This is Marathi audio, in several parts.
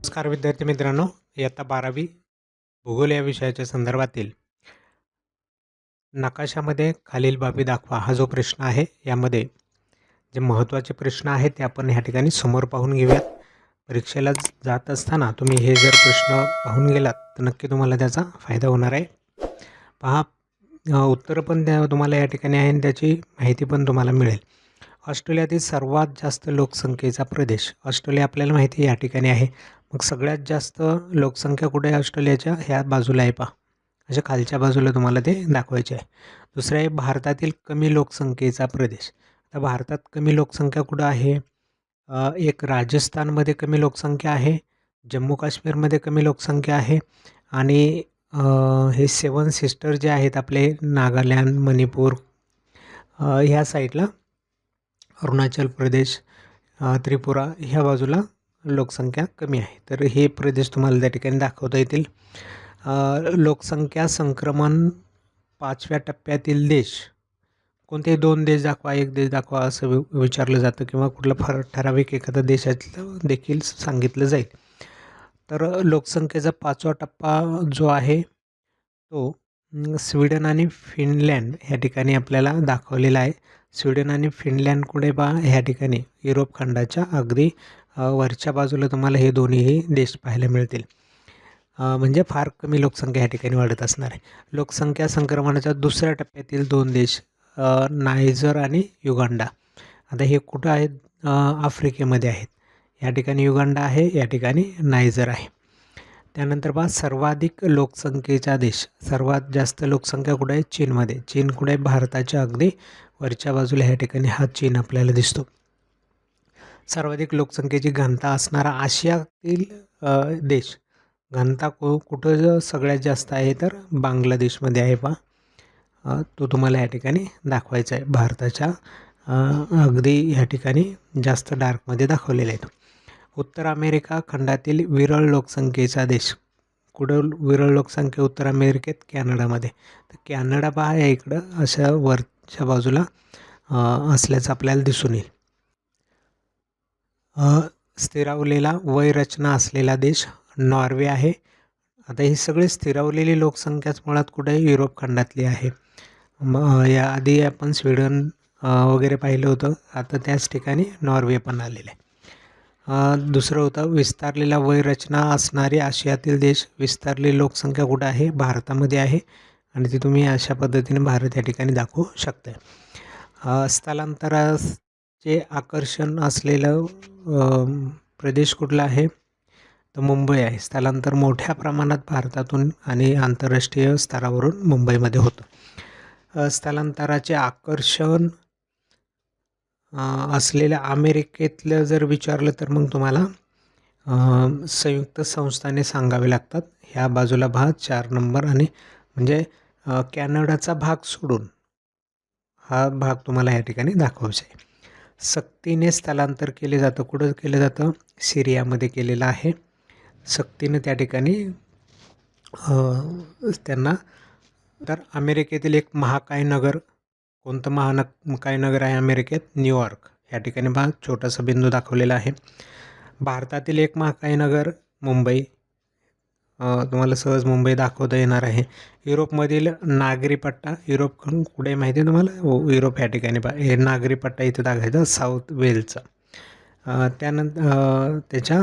नमस्कार विद्यार्थी मित्रांनो, इयत्ता 12वी भूगोल या विषयाच्या संदर्भातील नकाशामध्ये खालील बाबी दाखवा हा जो प्रश्न आहे, यामध्ये जे महत्त्वाचे प्रश्न आहेत ते आपण ह्या ठिकाणी समोर पाहून घेऊयात. परीक्षेला जात असताना तुम्ही हे जर प्रश्न पाहून गेलात तर नक्की तुम्हाला त्याचा फायदा होणार आहे. पहा, उत्तरं पण तुम्हाला या ठिकाणी आहे आणि त्याची माहिती पण तुम्हाला मिळेल. ऑस्ट्रेलियातील सर्वात जास्त लोकसंख्येचा प्रदेश ऑस्ट्रेलिया आपल्याला माहिती आहे या ठिकाणी आहे. मग सगळ्यात जास्त लोकसंख्या कुठे आहे ऑस्ट्रेलियाच्या? ह्या बाजूला आहे पहा, अशा खालच्या बाजूला तुम्हाला ते दाखवायचे आहे. दुसरं आहे भारतातील कमी लोकसंख्येचा प्रदेश. आता भारतात कमी लोकसंख्या कुठं आहे? एक राजस्थानमध्ये कमी लोकसंख्या आहे, जम्मू काश्मीरमध्ये कमी लोकसंख्या आहे आणि हे 7 सिस्टर जे आहेत आपले नागालँड, मणिपूर ह्या साईडला अरुणाचल प्रदेश, त्रिपुरा ह्या बाजूला लोकसंख्या कमी आहे. तर हे प्रदेश तुम्हाला त्या ठिकाणी दाखवता येतील. लोकसंख्या संक्रमण 5व्या टप्प्यातील देश कोणते? 2 देश दाखवा, 1 देश दाखवा असं विचारलं जातं किंवा कुठलं ठराविक एखादा देशातलं देखील सांगितलं जाईल. तर लोकसंख्येचा 5वा टप्पा जो आहे तो स्वीडन आणि फिनलँड ह्या ठिकाणी आपल्याला दाखवलेला आहे. स्वीडन आणि फिनलँड कुठे पहा? ह्या ठिकाणी युरोप खंडाच्या अगदी वरच्या बाजूला तुम्हाला हे दोन्हीही देश पाहायला मिळतील. म्हणजे फार कमी लोकसंख्या ह्या ठिकाणी वाढत असणार आहे. लोकसंख्या संक्रमणाच्या 2ऱ्या टप्प्यातील 2 देश नायजर आणि युगांडा. आता हे कुठं आहेत? आफ्रिकेमध्ये आहेत. या ठिकाणी युगांडा आहे, या ठिकाणी नायजर आहे. त्यानंतर पहा, सर्वाधिक लोकसंख्येचा देश, सर्वात जास्त लोकसंख्या कुठे आहे? चीनमध्ये. चीन कुठे आहे? भारताच्या अगदी वरच्या बाजूला ह्या ठिकाणी हा चीन आपल्याला दिसतो. सर्वाधिक लोकसंख्येची घनता असणारा आशियातील देश, घनता कुठं सगळ्यात जास्त आहे? तर बांगलादेशमध्ये आहे पहा. तो तुम्हाला या ठिकाणी दाखवायचा आहे. भारताच्या अगदी ह्या ठिकाणी जास्त डार्कमध्ये दाखवलेला आहे. उत्तर अमेरिका खंडातील विरळ लोकसंख्येचा देश, कुठं विरळ लोकसंख्या? उत्तर अमेरिकेत, कॅनडामध्ये. तर कॅनडा पहा या इकडं अशा वरच्या बाजूला असल्याचं आपल्याला दिसून येईल. स्थिरावलेला वयरचना असलेला देश नॉर्वे आहे. आता ही सगळी स्थिरावलेली लोकसंख्याच मुळात कुठे आहे? युरोप खंडातली आहे. याआधी आपण स्वीडन वगैरे पाहिलं होतं, आता त्याच ठिकाणी नॉर्वे पण आलेलं आहे. दुसरं होतं विस्तारलेला वयरचना असणारे आशियातील देश. विस्तारलेली लोकसंख्या कुठं आहे? भारतामध्ये आहे आणि ती तुम्ही अशा पद्धतीने भारत या ठिकाणी दाखवू शकता. स्थलांतराचे आकर्षण असलेलं प्रदेश कुठला आहे? तर मुंबई आहे. स्थलांतर मोठ्या प्रमाणात भारतातून आणि आंतरराष्ट्रीय स्तरावरून मुंबईमध्ये होतं. स्थलांतराचे आकर्षण असलेल्या अमेरिकेतलं जर विचारलं तर मग तुम्हाला संयुक्त संस्थाने सांगावे लागतात. ह्या बाजूला भाग 4 नंबर आणि म्हणजे कॅनडाचा भाग सोडून हा भाग तुम्हाला या ठिकाणी दाखवायचा आहे. सक्तीने स्थलांतर केले जातं. कुठं केलं जातं? सिरियामध्ये केलेलं आहे. सक्तीने त्या ठिकाणी त्यांना. तर अमेरिकेतील एक महाकाय नगर, कोणतं महाकाय नगर आहे अमेरिकेत? न्यूयॉर्क. या ठिकाणी भाग छोटासा बिंदू दाखवलेला आहे. भारतातील एक महाकाय नगर मुंबई. तुम्हाला सहज मुंबई दाखवता येणार आहे. युरोपमधील नागरी पट्टा, युरोप कुठे माहिती आहे तुम्हाला? युरोप या ठिकाणी हे नागरी पट्टा इथं दाखवायचा साऊथ वेल्सचा. त्यानंतर त्याच्या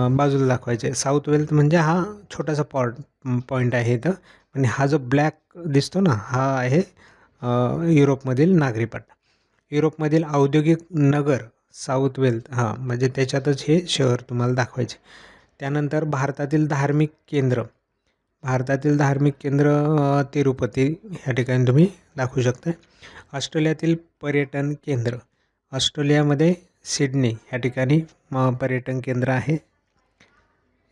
बाजूला दाखवायचे साऊथ वेल्स म्हणजे हा छोटासा पॉईंट आहे इथं. आणि हा जो ब्लॅक दिसतो ना, हा आहे युरोपमधील नागरी पट्टा. युरोपमधील औद्योगिक नगर साऊथ वेल्स, म्हणजे त्याच्यातच हे शहर तुम्हाला दाखवायचे. त्यानंतर भारतातील धार्मिक केंद्र, भारतातील धार्मिक केंद्र तिरुपती ह्या ठिकाणी तुम्ही दाखवू शकता. ऑस्ट्रेलियातील पर्यटन केंद्र, ऑस्ट्रेलियामध्ये सिडनी ह्या ठिकाणी पर्यटन केंद्र आहे.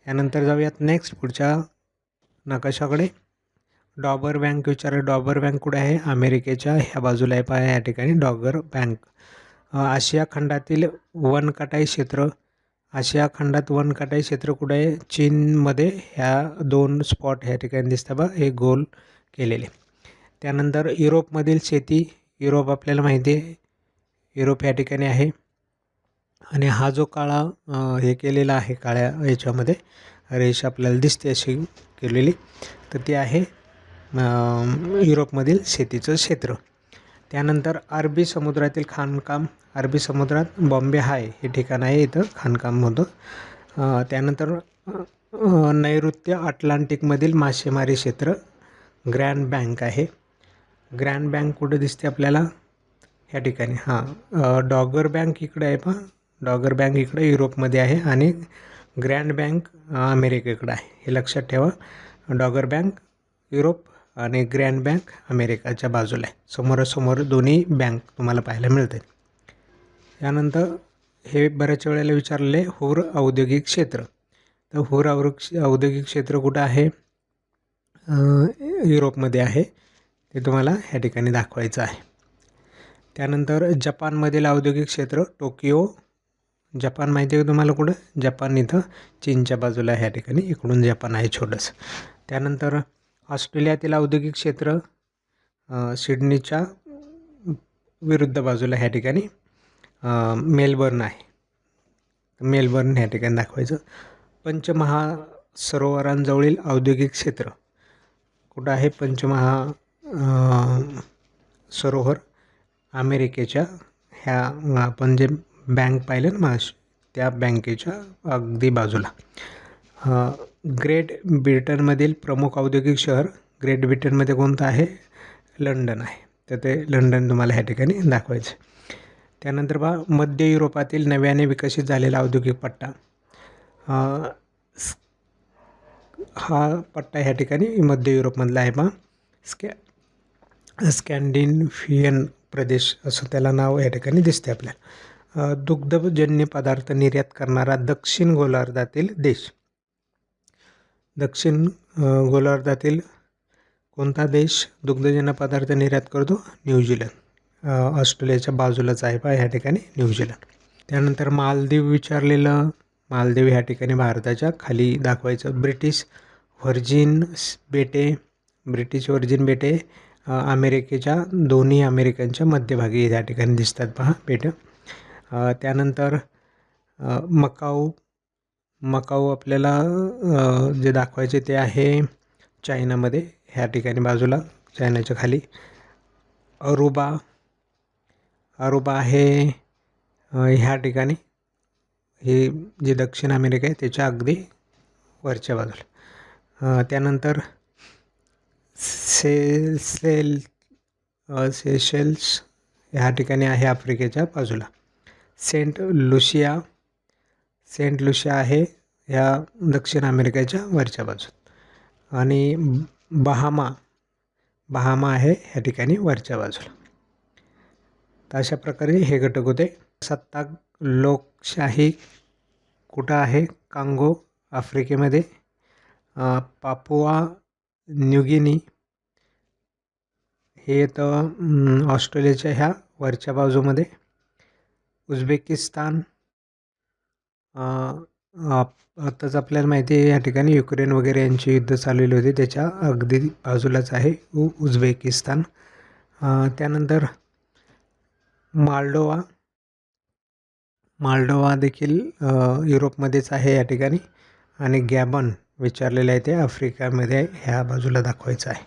यानंतर जाऊयात नेक्स्ट पुढच्या नकाशाकडे. डॉबर बँक विचारलं. डॉबर बँक कुठे आहे? अमेरिकेच्या ह्या बाजूला आहे पहा, या ठिकाणी डॉगर बँक. आशिया खंडातील वनकटाई क्षेत्र, आशिया खंडात वनकटाई क्षेत्र कुठे आहे? चीनमध्ये. ह्या 2 स्पॉट ह्या ठिकाणी दिसतं बघा, हे गोल केलेले. त्यानंतर युरोपमधील शेती, युरोप आपल्याला माहिती आहे, युरोप या ठिकाणी आहे. आणि हा जो काळा हे केलेला आहे काळ्या याच्यामध्ये रेष आपल्याला दिसते अशी केलेली, तर ती आहे युरोपमधील शेतीचं क्षेत्र. त्यानंतर अरबी समुद्रातील खाणकाम, अरबी समुद्रात बॉम्बे हाय हे ठिकाण आहे, इथं खाणकाम होतं. त्यानंतर नैऋत्य अटलांटिकमधील मासेमारी क्षेत्र ग्रँड बँक आहे. ग्रँड बँक कुठं दिसते आपल्याला ह्या ठिकाणी, डॉगर बँक इकडे आहे पहा, डॉगर बँक इकडे युरोपमध्ये आहे आणि ग्रँड बँक अमेरिकेकडे आहे, हे लक्षात ठेवा. डॉगर बँक युरोप आणि ग्रँड बँक अमेरिकाच्या बाजूला आहे, समोरासमोर दोन्ही बँक तुम्हाला पाहायला मिळते. यानंतर हे बऱ्याच वेळेला विचारलेले हुर औद्योगिक क्षेत्र, तर हुर औद्योगिक क्षेत्र कुठं आहे, युरोपमध्ये आहे, ते तुम्हाला ह्या ठिकाणी दाखवायचं आहे. त्यानंतर जपानमधील औद्योगिक क्षेत्र टोकियो, जपान माहिती आहे का तुम्हाला कुठं, जपान इथं चीनच्या बाजूला ह्या ठिकाणी, इकडून जपान आहे छोटंसं. त्यानंतर ऑस्ट्रेलियातील औद्योगिक क्षेत्र सिडनीच्या विरुद्ध बाजूला ह्या ठिकाणी मेलबर्न आहे, मेलबर्न ह्या ठिकाणी दाखवायचं. पंचमहासरोवरांजवळील औद्योगिक क्षेत्र कुठं आहे, सरोवर अमेरिकेच्या ह्या आपण जे बँक पाहिलं ना त्या बँकेच्या अगदी बाजूला. ग्रेट ब्रिटनमधील प्रमुख औद्योगिक शहर, ग्रेट ब्रिटनमध्ये कोणतं आहे, लंडन आहे, तर ते लंडन तुम्हाला ह्या ठिकाणी दाखवायचं. त्यानंतर मध्य युरोपातील नव्याने विकसित झालेला औद्योगिक पट्टा, हा पट्टा ह्या ठिकाणी मध्य युरोपमधला आहे स्कॅन्डिनेव्हियन प्रदेश असं त्याला नाव या ठिकाणी दिसते आपल्याला. दुग्धजन्य पदार्थ निर्यात करणारा दक्षिण गोलार्धातील देश, दक्षिण गोलार्धातील कोणता देश दुग्धजन्य पदार्थ निर्यात करतो, न्यूझीलंड, ऑस्ट्रेलियाच्या बाजूलाच आहे ह्या ठिकाणी न्यूझीलंड. त्यानंतर मालदीव विचारलेलं, मालदीव ह्या ठिकाणी भारताच्या खाली दाखवायचं. ब्रिटिश व्हर्जिन बेटे अमेरिकेच्या दोन्ही अमेरिकेच्या मध्यभागी या ठिकाणी दिसतात पहा बेटं. त्यानंतर मकाऊ आपल्याला जे दाखवायचे ते आहे चायनामध्ये, ह्या ठिकाणी बाजूला चायनाच्या खाली. अरुबा आहे ह्या ठिकाणी, हे जे दक्षिण अमेरिका आहे त्याच्या अगदी वरच्या बाजूला. त्यानंतर सेशेल्स ह्या ठिकाणी आहे आफ्रिकेच्या बाजूला. सेंट लुशिया आहे ह्या दक्षिण अमेरिकेच्या वरच्या बाजूत. आणि बहामा आहे ह्या ठिकाणी वरच्या बाजूला. तर अशा प्रकारे हे घटक होते. सत्ता लोकशाही कुठं आहे, कांगो आफ्रिकेमध्ये. पापुआ न्यूगिनी हे येतं ऑस्ट्रेलियाच्या ह्या वरच्या बाजूमध्ये. उझबेकिस्तान आत्ताच आपल्याला माहिती आहे या ठिकाणी युक्रेन वगैरे यांची युद्ध चाललेली होती, त्याच्या अगदी बाजूलाच आहे उझबेकिस्तान. त्यानंतर माल्डोवा देखील युरोपमध्येच आहे या ठिकाणी. आणि गॅबन विचारलेलं आहे ते आफ्रिकामध्ये ह्या बाजूला दाखवायचं आहे.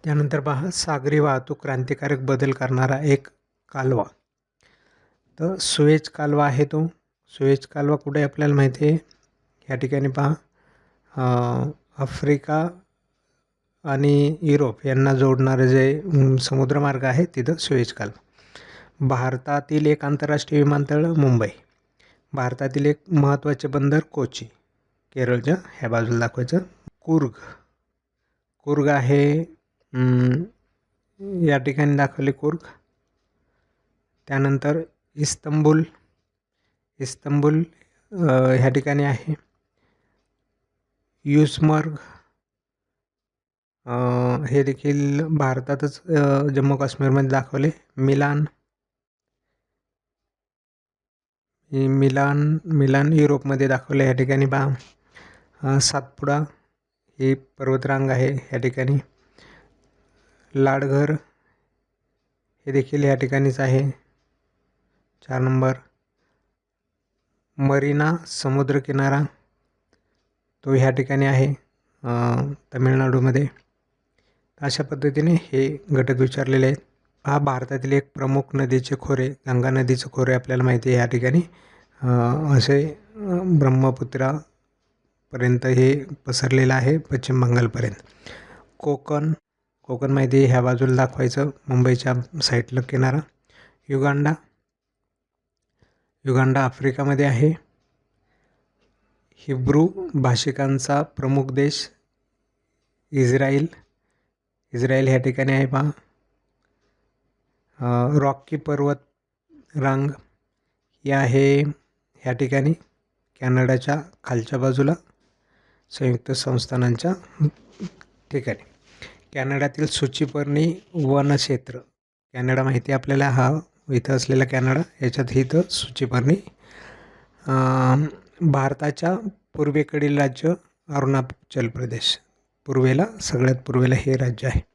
त्यानंतर सागरी वाहतूक क्रांतिकारक बदल करणारा एक कालवा, तर सुएज कालवा आहे तो. सुएज कालवा कुठे आपल्याला माहिती आहे, या ठिकाणी आफ्रिका आणि युरोप यांना जोडणारं जे समुद्रमार्ग आहे तिथं सुएज कालवा. भारतातील एक आंतरराष्ट्रीय विमानतळ मुंबई. भारतातील एक महत्त्वाचे बंदर कोची, केरळच्या ह्या बाजूला दाखवायचं. कुर्ग आहे या ठिकाणी दाखवले कुर्ग. त्यानंतर इस्तंबुल ह्या ठिकाणी आहे. युसमर्ग हे देखील भारतातच जम्मू काश्मीरमध्ये दाखवले. मिलान युरोपमध्ये दाखवले या ठिकाणी सातपुडा ही पर्वतरांग आहे या ठिकाणी. लाडघर हे देखील या ठिकाणीच आहे 4 नंबर. मरीना समुद्रकिनारा तो ह्या ठिकाणी आहे तमिळनाडूमध्ये. अशा पद्धतीने हे घटक विचारलेले आहेत. हा भारतातील एक प्रमुख नदीचे खोरे, गंगा नदीचं खोरे आपल्याला माहिती आहे. ह्या ठिकाणी असे ब्रह्मपुत्रापर्यंत हे पसरलेलं आहे, पश्चिम बंगालपर्यंत. कोकण माहिती आहे, ह्या बाजूला दाखवायचं, मुंबईच्या साईडला किनारा. युगांडा आफ्रिकामध्ये आहे. हिब्रू भाषिकांचा प्रमुख देश इस्रायल ह्या ठिकाणी आहे पहा. रॉकी पर्वत रांग ही आहे ह्या ठिकाणी कॅनडाच्या खालच्या बाजूला, संयुक्त संस्थानांच्या ठिकाणी. कॅनडातील सूचीपर्णी वनक्षेत्र, कॅनडा माहिती आपल्याला, हा इथं असलेला कॅनडा, याच्यात इथं सूचीपर्णी. भारताच्या पूर्वेकडील राज्य अरुणाचल प्रदेश, सगळ्यात पूर्वेला हे राज्य आहे.